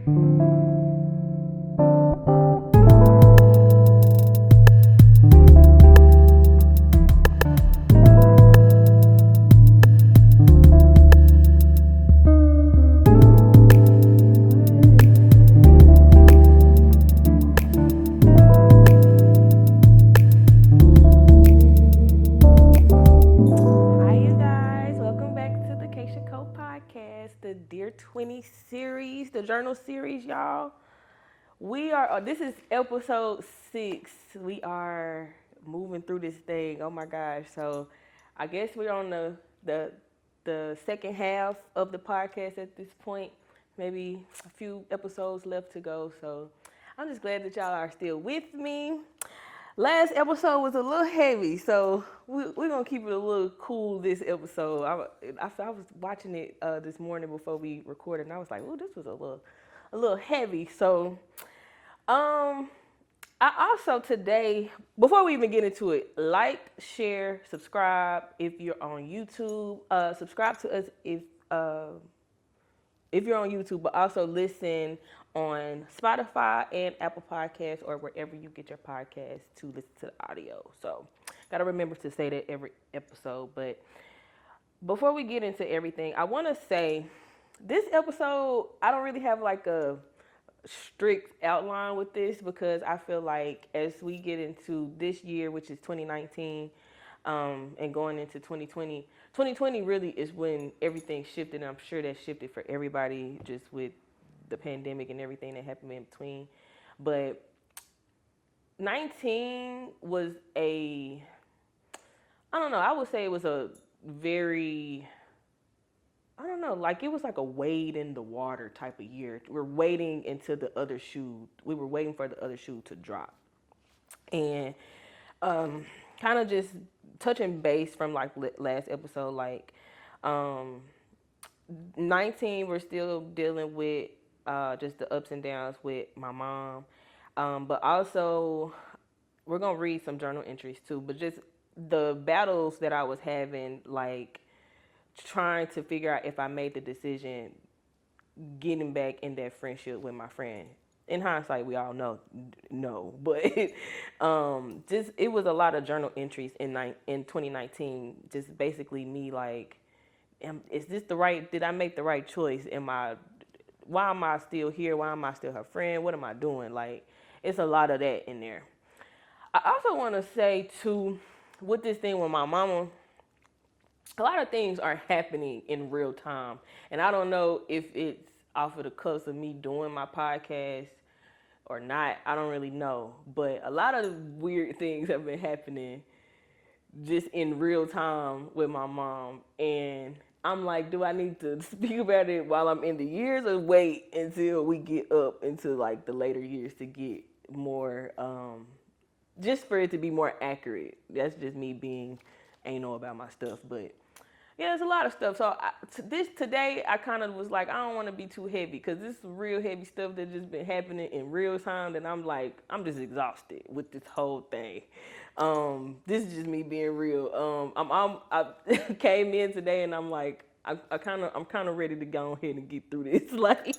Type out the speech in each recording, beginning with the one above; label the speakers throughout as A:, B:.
A: The Dear 20 series, the journal series, y'all. We are, this is episode 6. We are moving through this thing. Oh my gosh. So I guess we're on the second half of the podcast at this point. Maybe a few episodes left to go. So I'm just glad that y'all are still with me. Last episode was a little heavy, so we're gonna keep it a little cool this episode. I was watching it this morning before we recorded, and I was like, "Oh, this was a little heavy." So, I also today, before we even get into it, like, share, subscribe if you're on YouTube. Subscribe to us if you're on YouTube, but also listen on Spotify and Apple Podcasts or wherever you get your podcasts to listen to the audio. So, gotta remember to say that every episode. But before we get into everything, I want to say this episode, I don't really have like a strict outline with this because I feel like as we get into this year, which is 2019, and going into 2020, 2020 really is when everything shifted. And I'm sure that shifted for everybody just with the pandemic and everything that happened in between. But 19 was I don't know, I would say it was a very, I don't know, like it was like a wade in the water type of year. We're waiting until the other shoe, we were waiting for the other shoe to drop. And kind of just touching base from like last episode, like 19, we're still dealing with just the ups and downs with my mom. But also, we're going to read some journal entries too, but just the battles that I was having, like trying to figure out if I made the decision getting back in that friendship with my friend. In hindsight, we all know no, but just it was a lot of journal entries in 2019. Just basically me like, is this the right? Did I make the right choice? Why am I still here? Why am I still her friend? What am I doing? Like, it's a lot of that in there. I also want to say too, with this thing with my mama, a lot of things are happening in real time. And I don't know if it's off of the cuffs of me doing my podcast or not. I don't really know. But a lot of weird things have been happening just in real time with my mom. And I'm like, do I need to speak about it while I'm in the years or wait until we get up into like the later years to get more, just for it to be more accurate? That's just me being anal about my stuff. But yeah, there's a lot of stuff. So today, I kind of was like, I don't want to be too heavy because this is real heavy stuff that just been happening in real time. And I'm like, I'm just exhausted with this whole thing. This is just me being real. I came in today and I'm like, I'm kind of ready to go ahead and get through this. Like,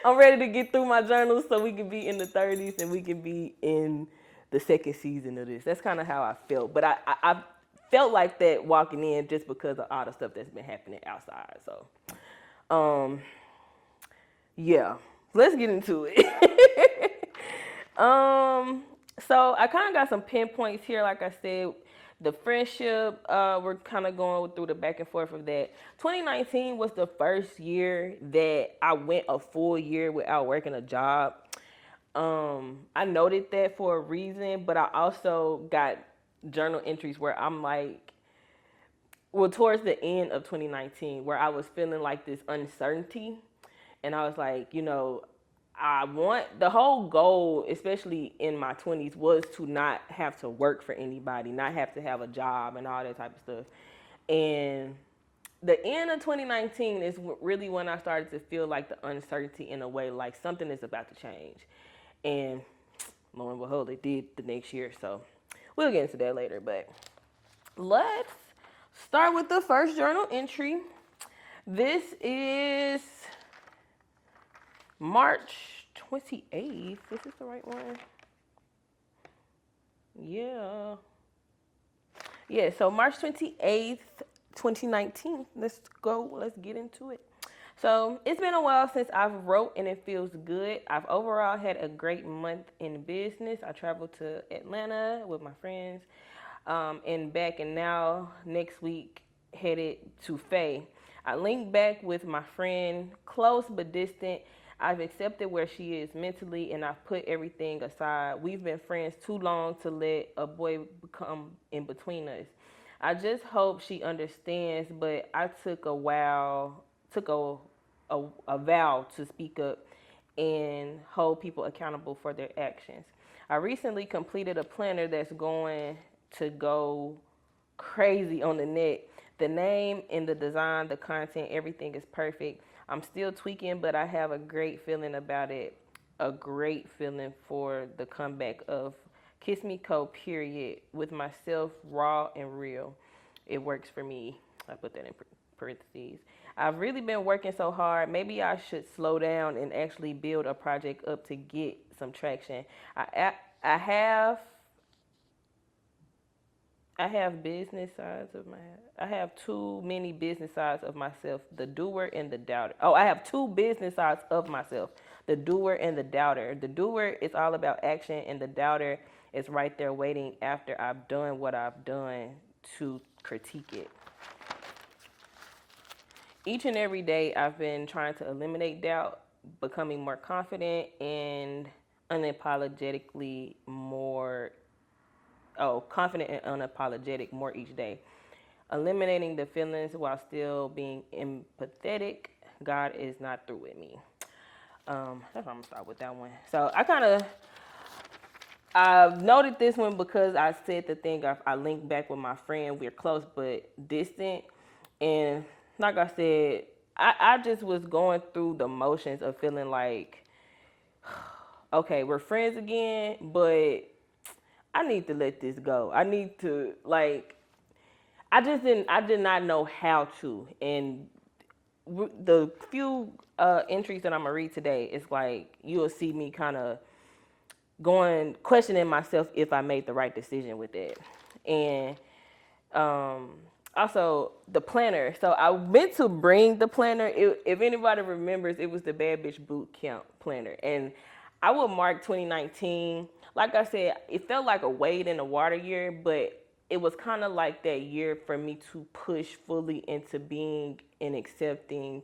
A: I'm ready to get through my journals so we can be in the 30s and we can be in the second season of this. That's kind of how I felt. But I felt like that walking in just because of all the stuff that's been happening outside. So, yeah, let's get into it. So I kind of got some pinpoints here. Like I said, the friendship, we're kind of going through the back and forth of that. 2019 was the first year that I went a full year without working a job. I noted that for a reason, but I also got journal entries where I'm like, well, towards the end of 2019, where I was feeling like this uncertainty. And I was like, I want the whole goal, especially in my 20s, was to not have to work for anybody, not have to have a job and all that type of stuff. And the end of 2019 is really when I started to feel like the uncertainty in a way, like something is about to change. And lo and behold, it did the next year. So we'll get into that later, but let's start with the first journal entry. This is March 28th. Is this the right one? Yeah. Yeah, so March 28th, 2019. Let's go. Let's get into it. So it's been a while since I've wrote and it feels good. I've overall had a great month in business. I traveled to Atlanta with my friends and back, and now next week headed to Faye. I linked back with my friend, close but distant. I've accepted where she is mentally and I've put everything aside. We've been friends too long to let a boy become in between us. I just hope she understands, but I took a vow to speak up and hold people accountable for their actions. I recently completed a planner that's going to go crazy on the net. The name and the design, the content, everything is perfect. I'm still tweaking, but I have a great feeling about it. A great feeling for the comeback of Kiss Me Co. Period with myself, raw and real. It works for me. I put that in parentheses. I've really been working so hard. Maybe I should slow down and actually build a project up to get some traction. I have I have business sides of my I have too many business sides of myself, the doer and the doubter. Oh, I have two business sides of myself, the doer and the doubter. The doer is all about action and the doubter is right there waiting after I've done what I've done to critique it. Each and every day I've been trying to eliminate doubt, becoming more confident and unapologetically more confident and unapologetic more each day. Eliminating the feelings while still being empathetic. God is not through with me. That's why I'm gonna start with that one. So I noted this one because I said the thing. I linked back with my friend. We're close but distant, and like I said, I just was going through the motions of feeling like, okay, we're friends again, but I need to let this go. I need to like I did not know how to. And the few entries that I'm gonna read today, it's like you'll see me kind of questioning myself if I made the right decision with it. And um, also the planner. So I meant to bring the planner. If anybody remembers, it was the Bad Bitch Boot Camp planner, and I would mark 2019. Like I said, it felt like a wade in the water year, but it was kind of like that year for me to push fully into being and accepting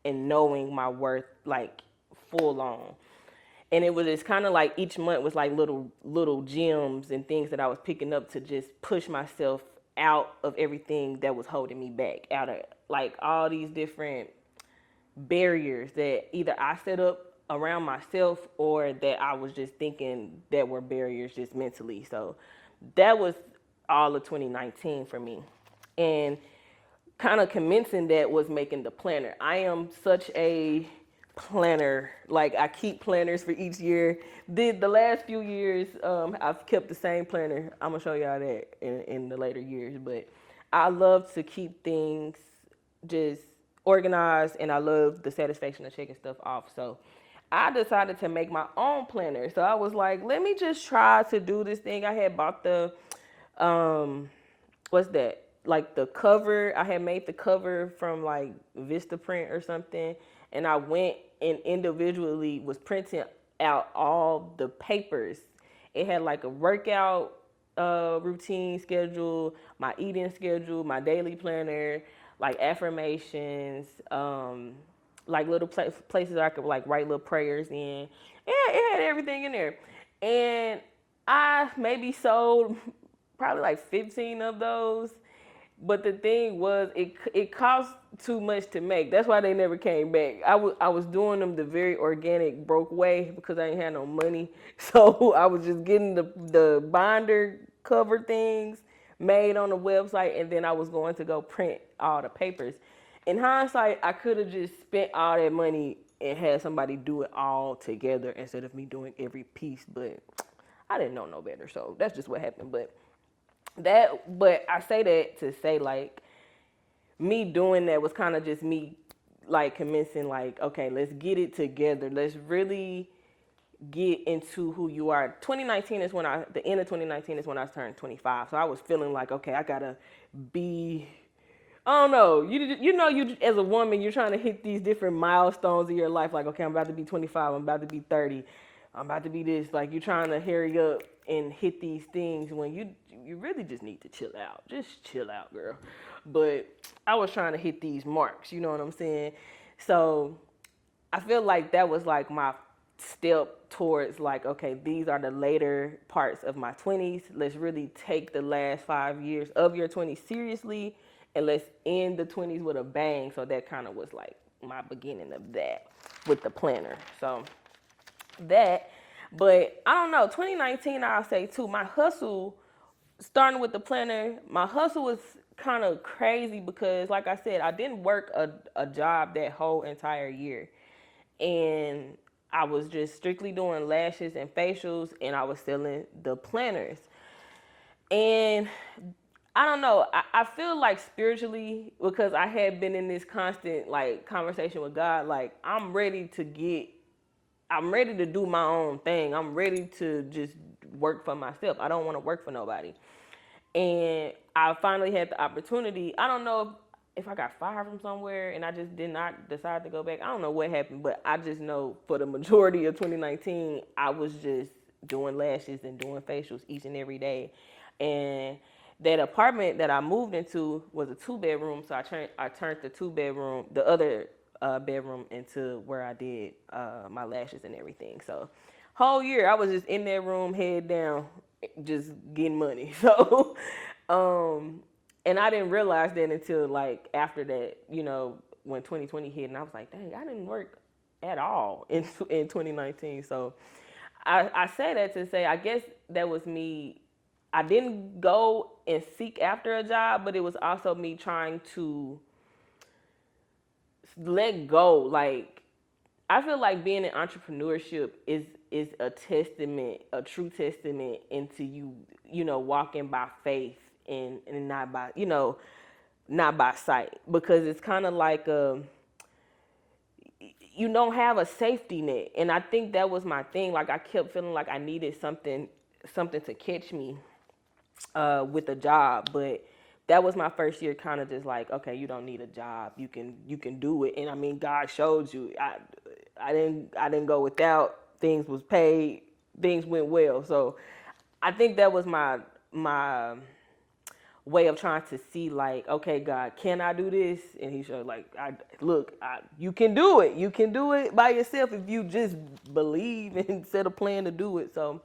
A: and knowing my worth, like full on. And it was just kind of like each month was like little gems and things that I was picking up to just push myself out of everything that was holding me back, out of like all these different barriers that either I set up around myself or that I was just thinking that were barriers just mentally. So that was all of 2019 for me. And kind of commencing that was making the planner. I am such a planner. Like I keep planners for each year. The last few years, I've kept the same planner. I'm gonna show y'all that in the later years. But I love to keep things just organized, and I love the satisfaction of checking stuff off. So I decided to make my own planner. So I was like, let me just try to do this thing. I had bought the what's that? Like the cover, I had made the cover from like Vistaprint or something, and I went and individually was printing out all the papers. It had like a workout routine schedule, my eating schedule, my daily planner, like affirmations, like little places I could like write little prayers in. Yeah, it had everything in there, and I maybe sold probably like 15 of those. But the thing was, it cost too much to make. That's why they never came back. I was doing them the very organic, broke way because I ain't had no money. So I was just getting the binder cover things made on the website, and then I was going to go print all the papers. In hindsight, I could have just spent all that money and had somebody do it all together instead of me doing every piece. But I didn't know no better, so that's just what happened. But I say that to say like me doing that was kind of just me like commencing like, okay, let's get it together. Let's really get into who you are. 2019 is when the end of 2019 is when I turned 25. So I was feeling like, okay, I gotta be, I don't know. You as a woman, you're trying to hit these different milestones in your life. Like, okay, I'm about to be 25. I'm about to be 30. I'm about to be this. Like, you're trying to hurry up and hit these things when you really just need to chill out. Just chill out, girl. But I was trying to hit these marks. You know what I'm saying? So I feel like that was like my step towards like, okay, these are the later parts of my 20s. Let's really take the last 5 years of your 20s seriously, and let's end the 20s with a bang. So that kind of was like my beginning of that with the planner. So that, but I don't know, 2019, I'll say too, my hustle, starting with the planner, my hustle was kind of crazy because, like I said, I didn't work a job that whole entire year. And I was just strictly doing lashes and facials, and I was selling the planners. And I don't know, I feel like spiritually, because I had been in this constant like conversation with God, like I'm ready to do my own thing. I'm ready to just work for myself. I don't want to work for nobody. And I finally had the opportunity. I don't know if I got fired from somewhere and I just did not decide to go back. I don't know what happened, but I just know for the majority of 2019, I was just doing lashes and doing facials each and every day. And that apartment that I moved into was a 2 bedroom, so I turned the 2 bedroom, the other bedroom, into where I did my lashes and everything. So whole year I was just in that room, head down, just getting money. So, and I didn't realize that until like after that, when 2020 hit, and I was like, dang, I didn't work at all in 2019. So I say that to say, I guess that was me. I didn't go and seek after a job, but it was also me trying to let go. Like, I feel like being in entrepreneurship is a testament, a true testament into walking by faith and not by, not by sight, because it's kind of like you don't have a safety net. And I think that was my thing. Like, I kept feeling like I needed something to catch me with a job. But that was my first year, kind of just like, okay, you don't need a job. You can do it. And I mean, God showed you. I didn't go without. Things was paid. Things went well. So I think that was my way of trying to see, like, okay, God, can I do this? And he showed, like, you can do it. You can do it by yourself if you just believe and set a plan to do it. So,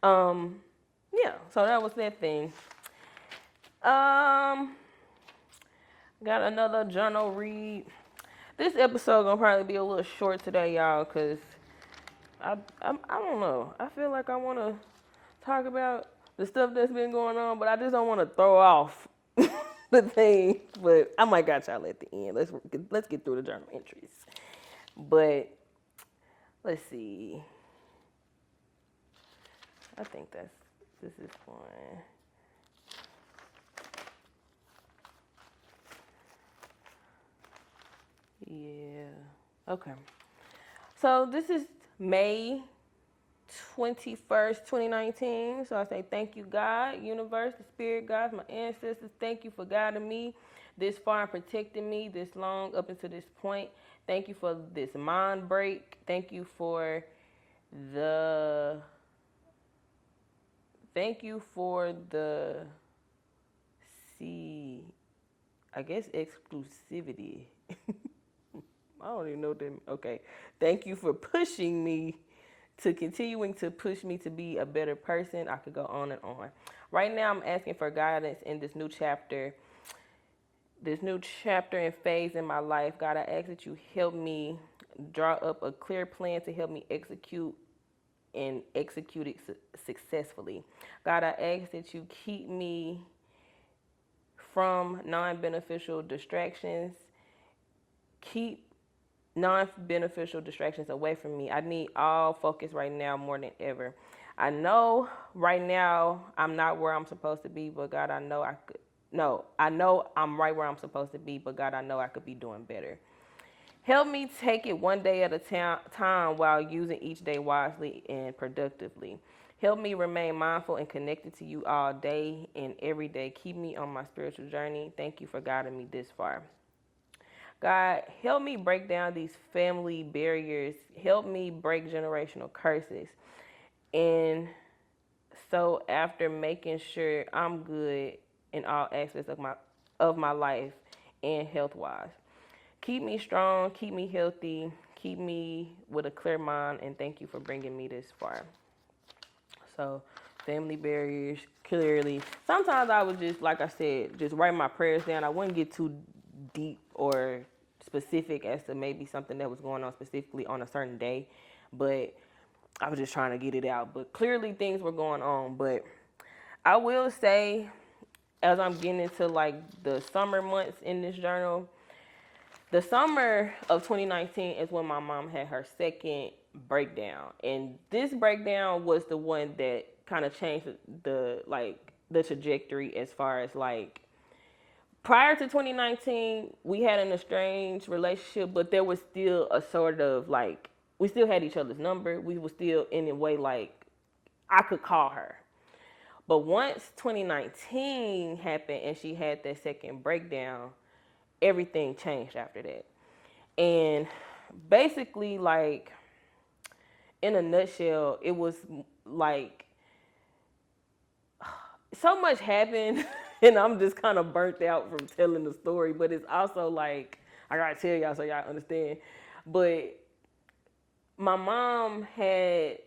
A: yeah. So that was that thing. Got another journal read. This episode gonna probably be a little short today, y'all, cause I don't know. I feel like I want to talk about the stuff that's been going on, but I just don't want to throw off the thing. But I might got y'all at the end. Let's get through the journal entries. But let's see. I think this is fun. Yeah. Okay. So this is May 21st, 2019. So I say thank you, God, universe, the spirit guides, my ancestors. Thank you for guiding me this far and protecting me this long up until this point. Thank you for this mind break. Thank you for the exclusivity. I don't even know them. Okay. Thank you for pushing me, continuing to push me to be a better person. I could go on and on. Right now, I'm asking for guidance in this new chapter and phase in my life. God, I ask that you help me draw up a clear plan to help me execute it successfully. God, I ask that you keep me from non-beneficial distractions. Keep non-beneficial distractions away from me. I need all focus right now more than ever. I know right now I'm not where I'm supposed to be, but God, I know I know I'm right where I'm supposed to be, but God, I know I could be doing better. Help me take it one day at a time while using each day wisely and productively. Help me remain mindful and connected to you all day and every day. Keep me on my spiritual journey. Thank you for guiding me this far. God, help me break down these family barriers. Help me break generational curses. And so after making sure I'm good in all aspects of my life and health wise. Keep me strong, keep me healthy, keep me with a clear mind, and thank you for bringing me this far. So, family barriers, clearly. Sometimes I would just, like I said, just write my prayers down. I wouldn't get too deep or specific as to maybe something that was going on specifically on a certain day, but I was just trying to get it out. But clearly things were going on. But I will say, as I'm getting into like the summer months in this journal, the summer of 2019 is when my mom had her second breakdown, and this breakdown was the one that kind of changed the trajectory as far as like prior to 2019 we had an estranged relationship, but there was still a sort of like we still had each other's number. We were still in a way like I could call her. But once 2019 happened and she had that second breakdown, everything changed after that. And basically, like, in a nutshell, it was like so much happened, and I'm just kind of burnt out from telling the story. But it's also like, I gotta tell y'all so y'all understand. But my mom had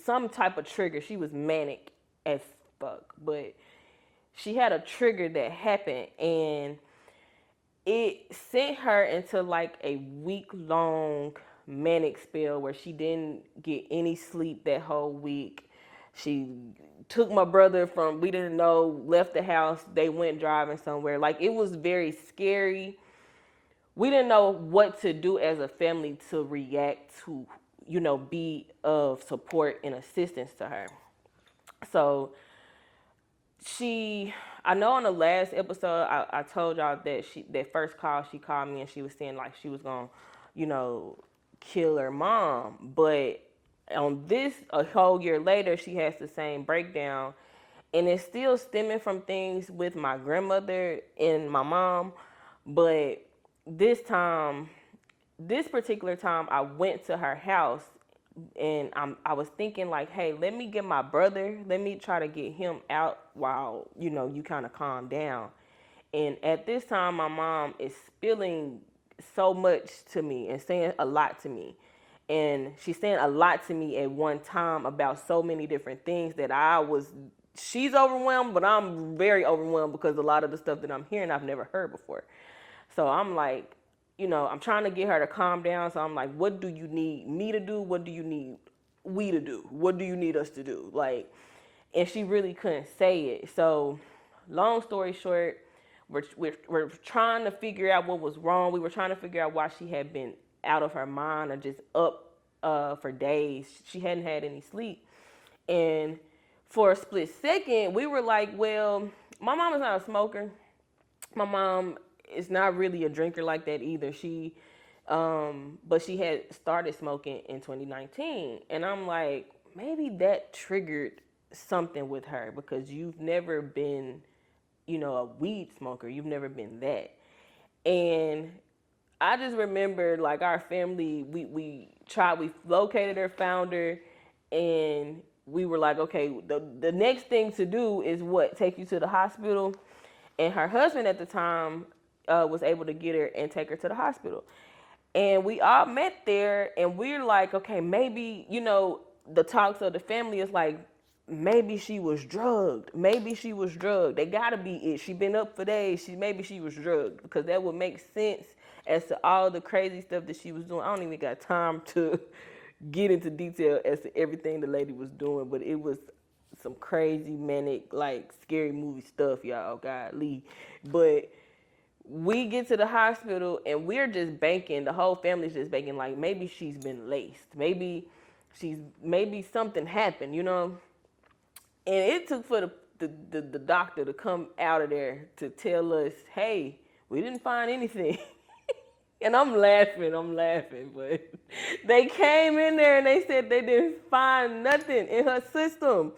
A: some type of trigger. She was manic as fuck, but she had a trigger that happened, and it sent her into like a week long manic spell where she didn't get any sleep that whole week. She took my brother from we didn't know, left the house, they went driving somewhere. Like it was very scary. We didn't know what to do as a family to react to, be of support and assistance to her. So I know on the last episode I told y'all that that first call she called me and she was saying like she was gonna, you know, kill her mom. But on this a whole year later she has the same breakdown, and it's still stemming from things with my grandmother and my mom. But this time, this particular time I went to her house, and I was thinking like, hey, let me get my brother, let me try to get him out while you kind of calm down. And at this time, my mom is spilling so much to me and saying a lot to me, and she's saying a lot to me at one time about so many different things that she's overwhelmed, but I'm very overwhelmed because a lot of the stuff that I'm hearing I've never heard before. So I'm like, I'm trying to get her to calm down. So I'm like, what do you need me to do? What do you need we to do? What do you need us to do? Like, and she really couldn't say it. So long story short, we're trying to figure out what was wrong. We were trying to figure out why she had been out of her mind or just up for days. She hadn't had any sleep. And for a split second, we were like, well, my mom is not a smoker. My mom is not really a drinker like that either. But she had started smoking in 2019, and I'm like, maybe that triggered something with her because you've never been, a weed smoker. You've never been that, and I just remember like our family, we located her, found her, and we were like, okay, the next thing to do is what? Take you to the hospital. And her husband at the time was able to get her and take her to the hospital. And we all met there, and we're like, okay, maybe, the talks of the family is like, maybe she was drugged. Maybe she was drugged. They gotta be it. She been up for days. Maybe she was drugged, because that would make sense as to all the crazy stuff that she was doing. I don't even got time to get into detail as to everything the lady was doing, but it was some crazy manic, like scary movie stuff, y'all. Godly. But we get to the hospital and we're just banking. The whole family's just banking, like maybe she's been laced. Maybe something happened, And it took for the doctor to come out of there to tell us, hey, we didn't find anything. And I'm laughing, but they came in there and they said they didn't find nothing in her system.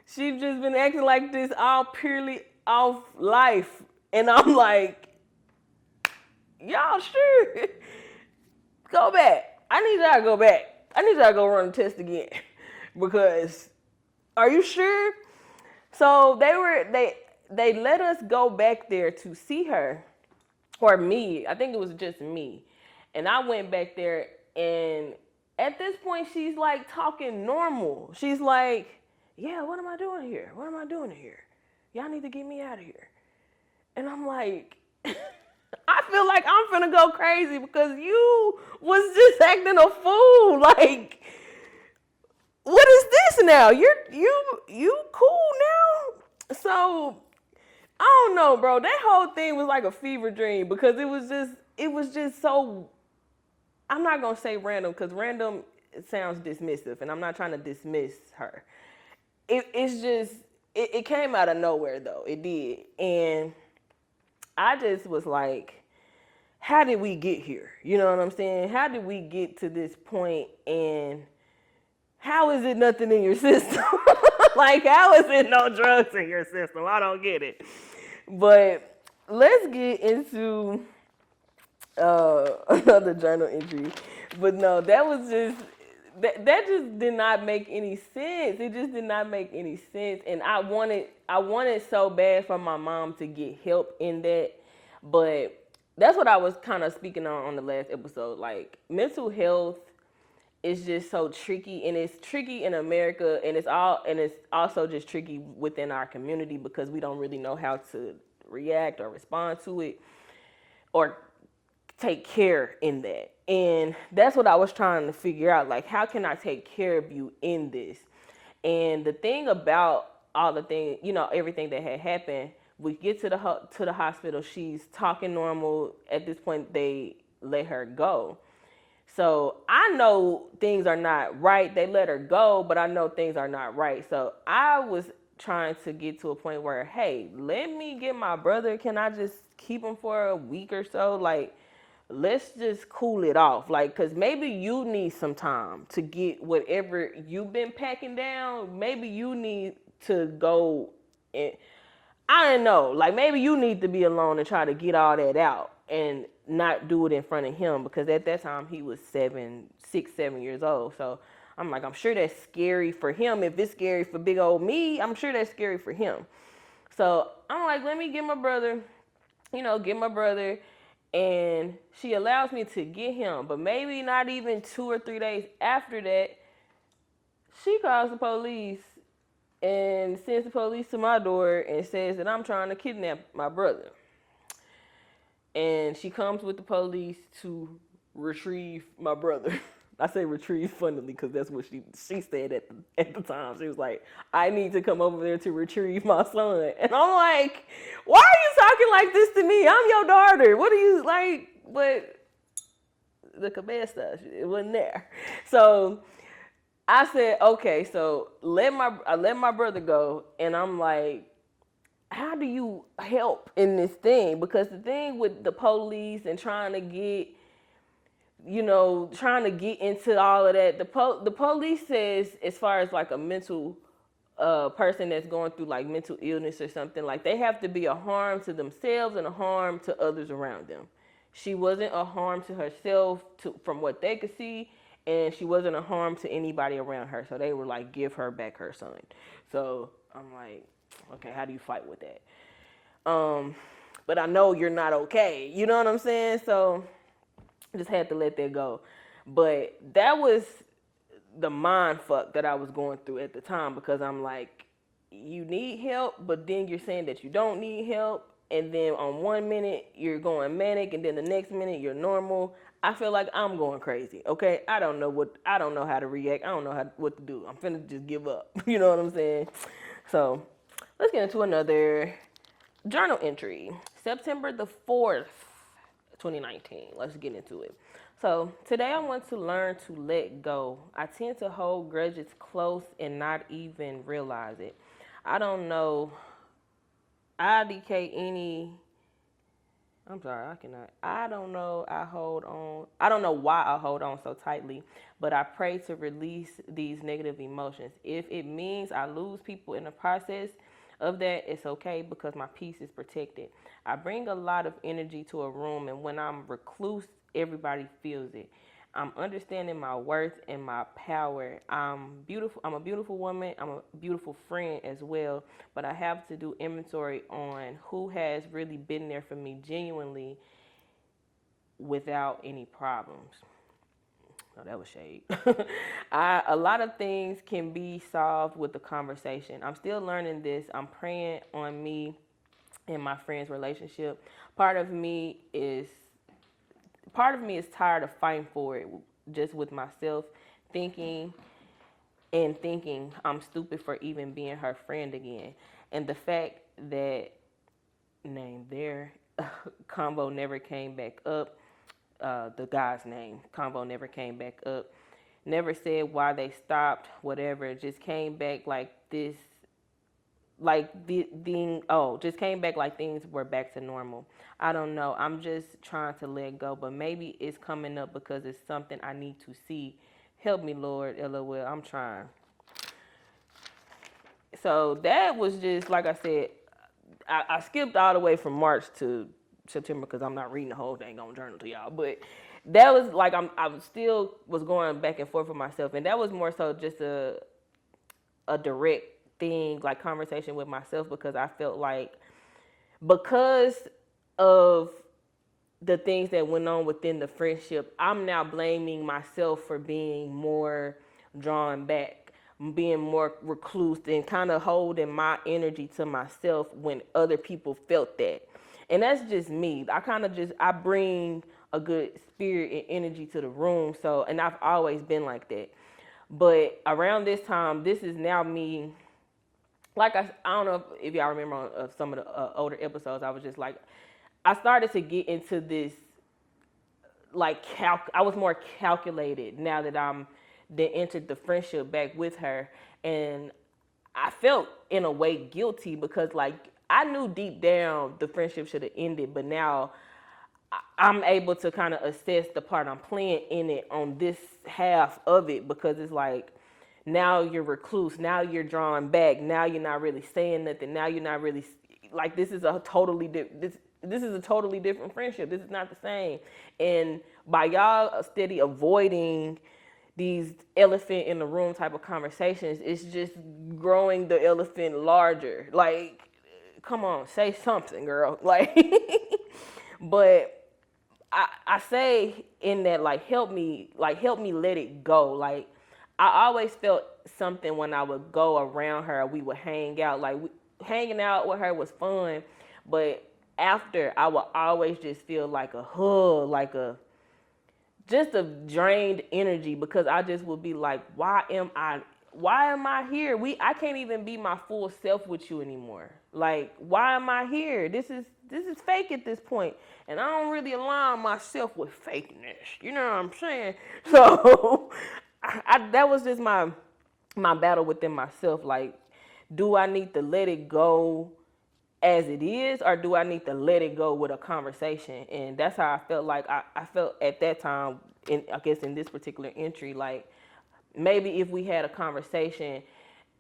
A: She's just been acting like this all purely off life. And I'm like, y'all sure? Go back. I need y'all to go back. I need y'all to go run the test again. Because are you sure? So they let us go back there to see her. Or me. I think it was just me. And I went back there, and at this point she's like talking normal. She's like, yeah, what am I doing here? What am I doing here? Y'all need to get me out of here. And I'm like, I feel like I'm finna go crazy because you was just acting a fool. Like, what is this now? You cool now? So I don't know, bro. That whole thing was like a fever dream because it was just so. I'm not gonna say random because random sounds dismissive, and I'm not trying to dismiss her. It's just it came out of nowhere though. It did, and I just was like, how did we get here? You know what I'm saying? How did we get to this point, and how is it nothing in your system? Like, how is it no drugs in your system? I don't get it. But let's get into another journal entry. But no, that was just that just did not make any sense. It just did not make any sense. And I wanted so bad for my mom to get help in that. But that's what I was kind of speaking on the last episode. Like, mental health is just so tricky, and it's tricky in America, and it's also just tricky within our community because we don't really know how to react or respond to it or take care in that. And that's what I was trying to figure out. Like, how can I take care of you in this? And the thing about all the things, everything that had happened, we get to the hospital. She's talking normal. At this point, they let her go. So I know things are not right. They let her go, but I know things are not right. So I was trying to get to a point where, hey, let me get my brother. Can I just keep him for a week or so? Like, let's just cool it off. Like, because maybe you need some time to get whatever you've been packing down. Maybe you need to go and I don't know. Like, maybe you need to be alone and try to get all that out and not do it in front of him because at that time he was 7 years old. So I'm sure that's scary for him. If it's scary for big old me, I'm sure that's scary for him. So I'm like, let me get my brother, get my brother. And she allows me to get him. But maybe not even 2 or 3 days after that, she calls the police and sends the police to my door and says that I'm trying to kidnap my brother. And she comes with the police to retrieve my brother. I say retrieve funnily because that's what she said at the time. She was like, I need to come over there to retrieve my son. And I'm like, why are you talking like this to me? I'm your daughter. What are you like? But the cabeza, it wasn't there. So I said, okay, so I let my brother go, and I'm like, how do you help in this thing? Because the thing with the police and trying to get into all of that, the police says, as far as like a mental person that's going through like mental illness or something, like they have to be a harm to themselves and a harm to others around them. She wasn't a harm to herself from what they could see, and she wasn't a harm to anybody around her. So they were like, give her back her son. So I'm like, okay, how do you fight with that? But I know you're not okay. You know what I'm saying? So I just had to let that go. But that was the mind fuck that I was going through at the time because I'm like, you need help, but then you're saying that you don't need help. And then on 1 minute you're going manic, and then the next minute you're normal. I feel like I'm going crazy. Okay, I don't know how to react. I don't know what to do. I'm finna just give up. You know what I'm saying? So let's get into another journal entry. September the 4th, 2019. Let's get into it. So today I want to learn to let go. I tend to hold grudges close and not even realize it. I don't know. I'm sorry, I cannot. I don't know. I hold on. I don't know why I hold on so tightly, but I pray to release these negative emotions. If it means I lose people in the process of that, it's okay because my peace is protected. I bring a lot of energy to a room, and when I'm recluse, everybody feels it. I'm understanding my worth and my power. I'm beautiful. I'm a beautiful woman. I'm a beautiful friend as well. But I have to do inventory on who has really been there for me genuinely without any problems. Oh, that was shade. A lot of things can be solved with the conversation. I'm still learning this. I'm praying on me and my friend's relationship. Part of me is part of me is tired of fighting for it just with myself, thinking thinking I'm stupid for even being her friend again. And the fact that name there combo never came back up, the guy's name, combo never came back up. Never said why they stopped, whatever. It just came back like this, like just came back like things were back to normal. I don't know. I'm just trying to let go, but maybe it's coming up because it's something I need to see. Help me, Lord. LOL. I'm trying. So that was just like I said. I skipped all the way from March to September because I'm not reading the whole thing on journal to y'all. But that was like I was still was going back and forth with myself, and that was more so just a direct thing, like conversation with myself, because I felt like because of the things that went on within the friendship, I'm now blaming myself for being more drawn back, being more recluse, and kind of holding my energy to myself when other people felt that. And that's just me. I bring a good spirit and energy to the room. So, and I've always been like that. But around this time, this is now me. Like I don't know if y'all remember on some of the older episodes, I was just like, I started to get into this like I was more calculated now that I'm that entered the friendship back with her, and I felt in a way guilty because like I knew deep down the friendship should have ended, but now I'm able to kind of assess the part I'm playing in it on this half of it, because it's like now you're recluse, now you're drawing back, now you're not really saying nothing, now you're not really like this is a totally different friendship. This is not the same. And by y'all steady avoiding these elephant in the room type of conversations, it's just growing the elephant larger. Like, come on, say something, girl. Like, but I say in that help me let it go. Like I always felt something when I would go around her. We would hang out. Hanging out with her was fun, but after I would always just feel like a hug, like a just a drained energy, because I just would be like, why am I here? I can't even be my full self with you anymore. Like, why am I here? This is fake at this point. And I don't really align myself with fakeness. You know what I'm saying? So that was just my battle within myself. Like, do I need to let it go as it is, or do I need to let it go with a conversation? And that's how I felt. Like I felt at that time, I guess in this particular entry, like maybe if we had a conversation,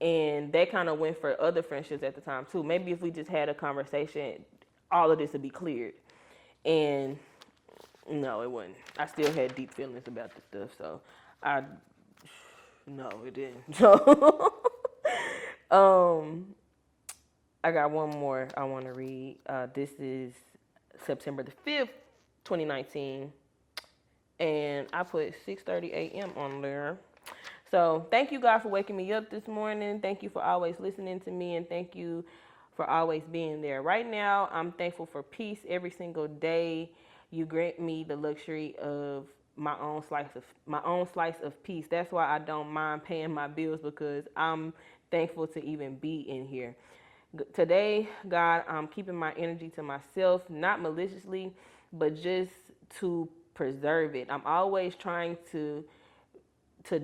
A: and that kind of went for other friendships at the time too. Maybe if we just had a conversation, all of this would be cleared. And no, it wouldn't. I still had deep feelings about this stuff, so I no, it didn't. So um I got one more I want to read. This is September the 5th, 2019. And I put 6:30 a.m. on there. So thank you, God, for waking me up this morning. Thank you for always listening to me, and thank you for always being there. Right now, I'm thankful for peace every single day. You grant me the luxury of my own slice of peace. That's why I don't mind paying my bills, because I'm thankful to even be in here. Today, God, I'm keeping my energy to myself, not maliciously, but just to preserve it. I'm always trying to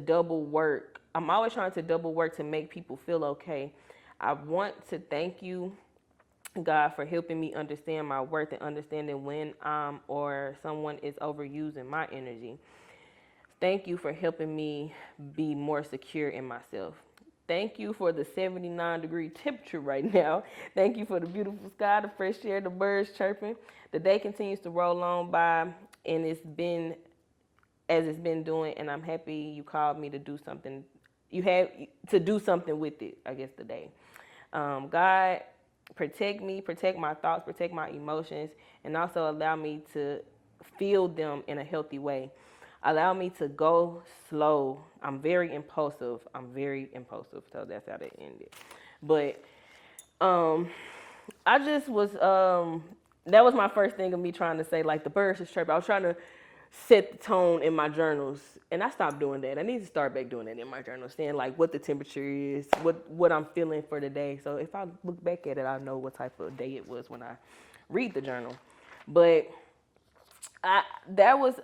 A: double work. I'm always trying to double work to make people feel okay. I want to thank you God, for helping me understand my worth and understanding when I'm or someone is overusing my energy. Thank you for helping me be more secure in myself. Thank you for the 79-degree temperature right now. Thank you for the beautiful sky, the fresh air, the birds chirping. The day continues to roll on by, and it's been as it's been doing, and I'm happy you called me to do something. You have to do something with it, I guess, today. God, protect me, protect my thoughts, protect my emotions, and also allow me to feel them in a healthy way. Allow me to go slow. I'm very impulsive. So that's how they ended. But I just was that was my first thing of me trying to say like the birds is chirping. I was trying to set the tone in my journals, and I stopped doing that. I need to start back doing that in my journals, saying like what the temperature is, what I'm feeling for the day. So if I look back at it, I know what type of day it was when I read the journal. But I that was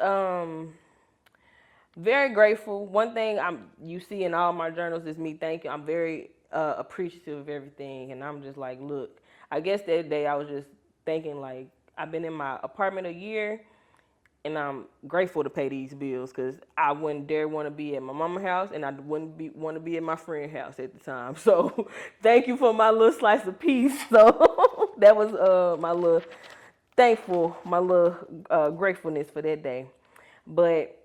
A: very grateful. One thing you see in all my journals is me thanking. I'm very appreciative of everything, and I'm just like, look. I guess that day I was just thinking like I've been in my apartment a year, and I'm grateful to pay these bills because I wouldn't dare want to be at my mama's house, and I wouldn't want to be at my friend's house at the time. So thank you for my little slice of peace. So that was my little my little gratefulness for that day. But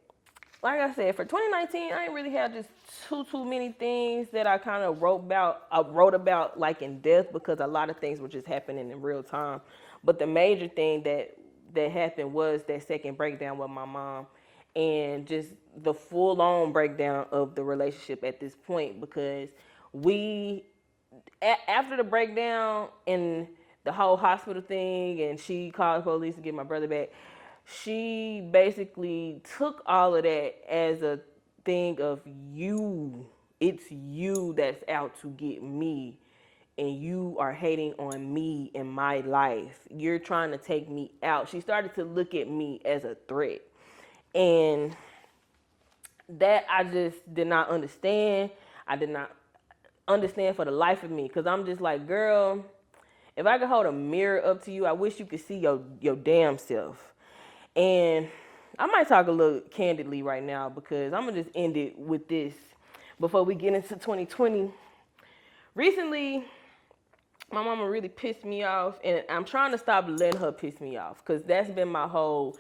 A: like I said, for 2019, I didn't really have just too many things that I kind of wrote about. I wrote about like in depth because a lot of things were just happening in real time. But the major thing that happened was that second breakdown with my mom, and just the full on breakdown of the relationship at this point because we after the breakdown and the whole hospital thing, and she called the police to get my brother back. She basically took all of that as a thing of you. It's you that's out to get me, and you are hating on me in my life. You're trying to take me out. She started to look at me as a threat. And that I just did not understand. I did not understand for the life of me because I'm just like, girl, if I could hold a mirror up to you, I wish you could see your damn self. And I might talk a little candidly right now because I'm gonna just end it with this before we get into 2020. Recently, my mama really pissed me off, and I'm trying to stop letting her piss me off because that's been my whole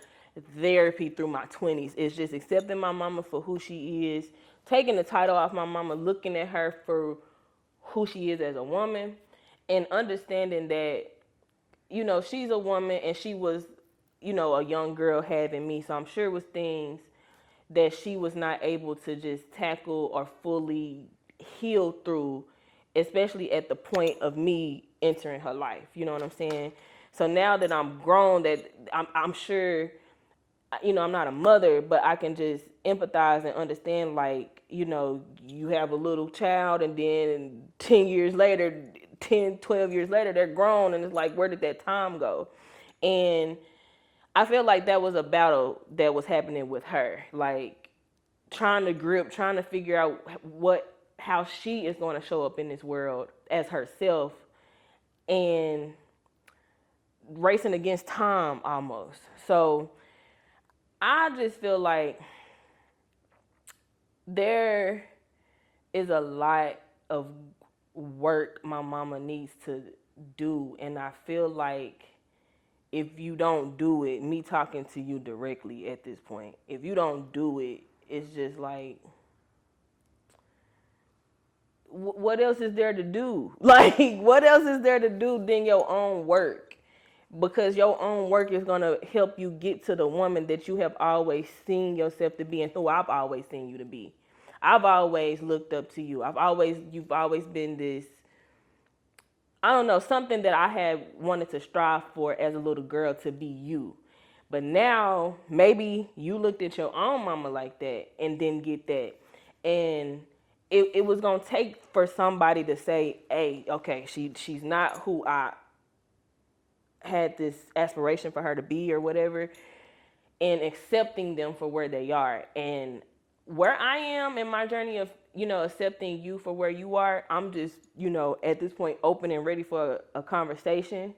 A: therapy through my 20s. It's just accepting my mama for who she is, taking the title off my mama, looking at her for who she is as a woman, and understanding that, you know, she's a woman and she was, you know, a young girl having me. So I'm sure it was things that she was not able to just tackle or fully heal through, especially at the point of me entering her life. You know what I'm saying? So now that I'm grown, that I'm sure, you know, I'm not a mother, but I can just empathize and understand, like, you know, you have a little child and then 10 years later, 10, 12 years later, they're grown, and it's like, where did that time go? And I feel like that was a battle that was happening with her, like trying to figure out how she is going to show up in this world as herself, and racing against time almost. So I just feel like there is a lot of work my mama needs to do, and I feel like if you don't do it, me talking to you directly at this point, if you don't do it, it's just like, what else is there to do? Like, what else is there to do than your own work? Because your own work is going to help you get to the woman that you have always seen yourself to be, and who I've always seen you to be. I've always looked up to you. You've always been this, I don't know, something that I had wanted to strive for as a little girl, to be you. But now maybe you looked at your own mama like that and didn't get that. And it was gonna take for somebody to say, hey, okay, she's not who I had this aspiration for her to be or whatever, and accepting them for where they are. And where I am in my journey of, you know, accepting you for where you are, I'm just, you know, at this point open and ready for a conversation.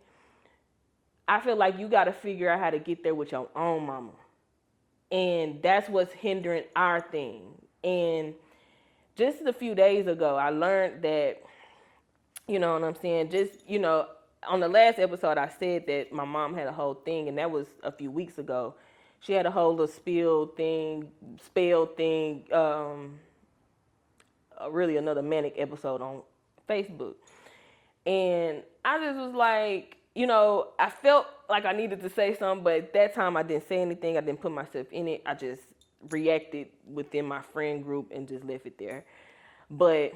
A: I feel like you got to figure out how to get there with your own mama. And that's what's hindering our thing. And just a few days ago, I learned that, you know what I'm saying? Just, on the last episode, I said that my mom had a whole thing, and that was a few weeks ago. She had a whole little spell thing, really another manic episode on Facebook. And I just was like, I felt like I needed to say something, but at that time I didn't say anything. I didn't put myself in it. I just reacted within my friend group and just left it there. But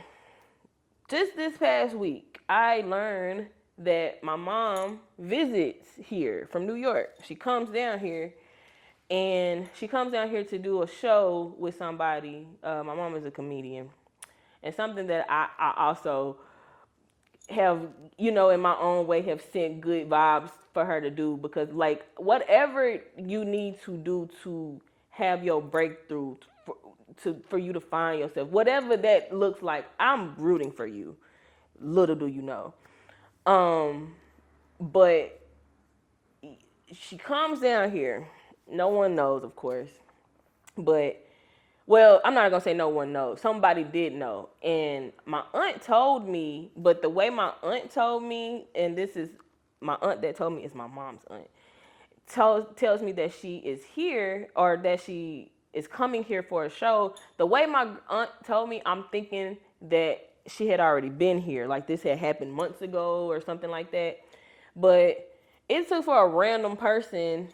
A: just this past week, I learned that my mom visits here from New York. She comes down here, and she comes down here to do a show with somebody. My mom is a comedian, and something that I also have, in my own way, have sent good vibes for her to do, because like whatever you need to do to have your breakthrough, for you to find yourself, whatever that looks like, I'm rooting for you. Little do you know. But she comes down here. No one knows, of course. But, well, I'm not gonna say no one knows. Somebody did know. And my aunt told me, but the way my aunt told me, and this is my aunt that told me, is my mom's aunt, tells me that she is here, or that she is coming here for a show. The way my aunt told me, I'm thinking that she had already been here, like this had happened months ago or something like that. But it took for a random person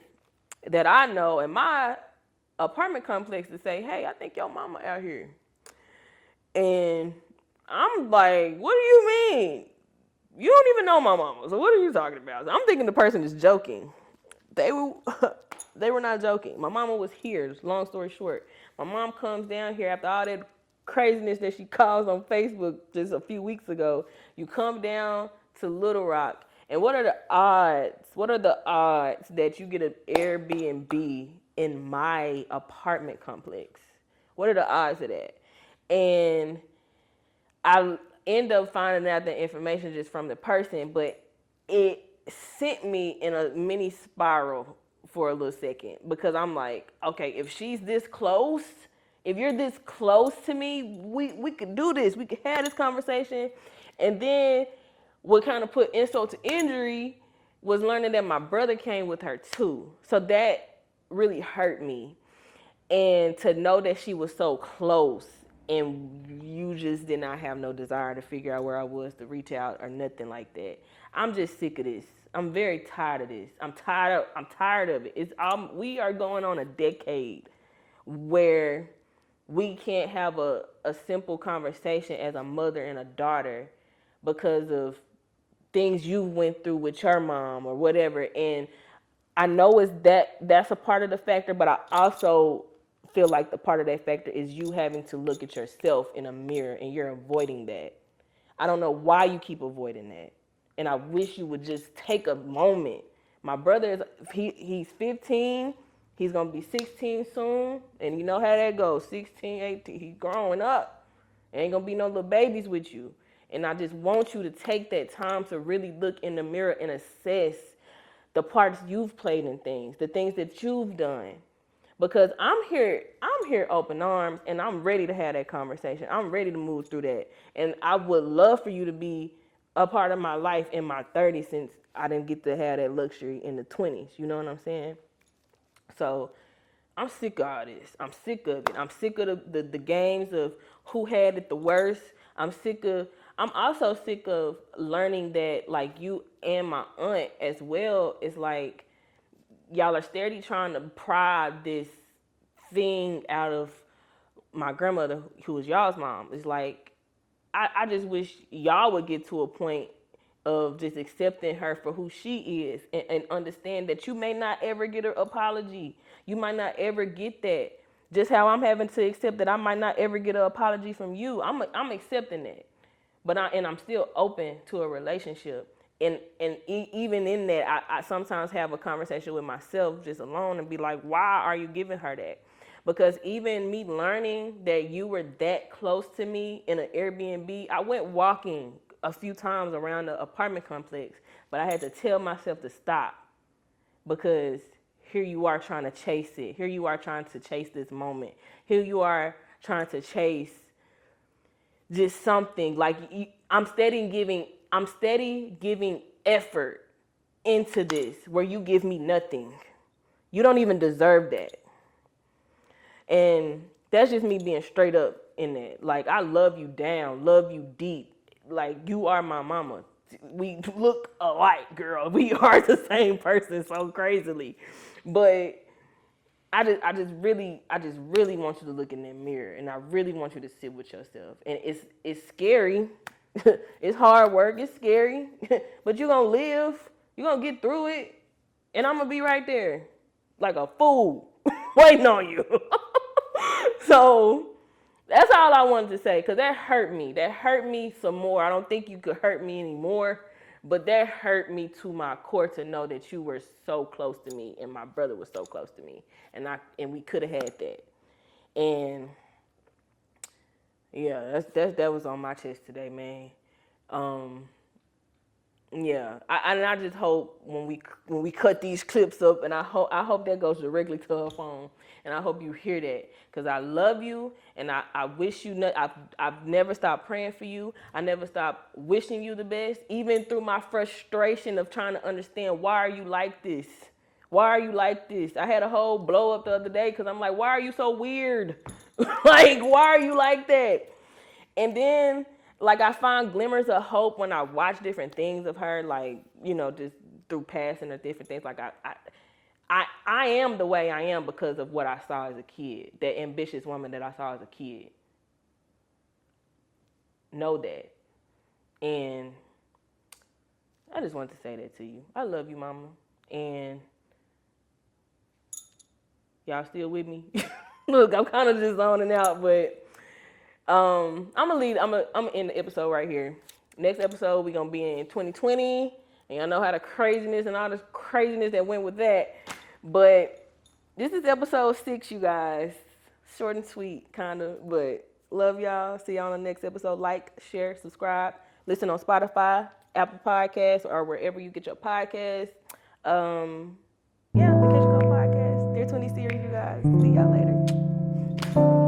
A: that I know in my apartment complex to say, "Hey, I think your mama out here." And I'm like, "What do you mean? You don't even know my mama, so what are you talking about?" So I'm thinking the person is joking. They were they were not joking. My mama was here. Long story short, my mom comes down here after all that craziness that she caused on Facebook just a few weeks ago. You come down to Little Rock, and what are the odds? What are the odds that you get an Airbnb in my apartment complex? What are the odds of that? And I end up finding out the information just from the person, but it sent me in a mini spiral for a little second, because I'm like, okay, if she's this close, if you're this close to me, we could do this. We could have this conversation. And then what kind of put insult to injury was learning that my brother came with her too. So that really hurt me. And to know that she was so close, and you just did not have no desire to figure out where I was to reach out or nothing like that. I'm just sick of this. I'm very tired of this. I'm tired of it. We are going on a decade where we can't have a simple conversation as a mother and a daughter because of things you went through with your mom or whatever. And I know that's a part of the factor, but I also feel like the part of that factor is you having to look at yourself in a mirror, and you're avoiding that. I don't know why you keep avoiding that. And I wish you would just take a moment. My brother he's 15, he's gonna be 16 soon, and you know how that goes. 16, 18, he's growing up. Ain't gonna be no little babies with you. And I just want you to take that time to really look in the mirror and assess the parts you've played in things, the things that you've done. Because I'm here open arms, and I'm ready to have that conversation. I'm ready to move through that. And I would love for you to be a part of my life in my 30s, since I didn't get to have that luxury in the 20s. You know what I'm saying? So I'm sick of all this. I'm sick of it. I'm sick of the games of who had it the worst. I'm also sick of learning that, like, you and my aunt as well, is like, y'all are steady trying to pry this thing out of my grandmother, who was y'all's mom. It's like, I just wish y'all would get to a point of just accepting her for who she is, and understand that you may not ever get an apology. You might not ever get that. Just how I'm having to accept that I might not ever get an apology from you. I'm accepting that. But I'm still open to a relationship. Even in that, I sometimes have a conversation with myself just alone and be like, why are you giving her that? Because even me learning that you were that close to me in an Airbnb, I went walking a few times around the apartment complex, but I had to tell myself to stop. because here you are trying to chase it. Here you are trying to chase this moment. Here you are trying to chase just something. Like I'm steady giving effort into this where you give me nothing. You don't even deserve that. And that's just me being straight up in that. Like, I love you down, love you deep. Like, you are my mama. We look alike, girl. We are the same person so crazily. But I just really want you to look in that mirror, and I really want you to sit with yourself. And it's scary. It's hard work. It's scary. But you're gonna live. You're gonna get through it. And I'm gonna be right there. Like a fool. Waiting on you. So that's all I wanted to say, because that hurt me. That hurt me some more. I don't think you could hurt me anymore, but that hurt me to my core to know that you were so close to me and my brother was so close to me, and we could have had that. And yeah, that was on my chest today, man. Yeah, I just hope when we cut these clips up, and I hope that goes directly to her phone, and I hope you hear that, because I love you, and I wish you I've never stopped praying for you. I never stopped wishing you the best, even through my frustration of trying to understand, why are you like this? Why are you like this? I had a whole blow up the other day because I'm like, why are you so weird? Like, why are you like that? And then, like, I find glimmers of hope when I watch different things of her, like, just through passing or different things. Like, I am the way I am because of what I saw as a kid, that ambitious woman that I saw as a kid. Know that. And I just wanted to say that to you. I love you, mama. And y'all still with me? Look, I'm kind of just zoning out, but I'm gonna end the episode right here. Next episode, we're gonna be in 2020, and y'all know how the craziness and all this craziness that went with that. But this is episode 6, you guys. Short and sweet, kind of, but love y'all. See y'all on the next episode. Like, share, subscribe. Listen on Spotify, Apple Podcasts, or wherever you get your podcasts. Yeah, the Catch Go Podcast. Dear 20 series, you guys. See y'all later.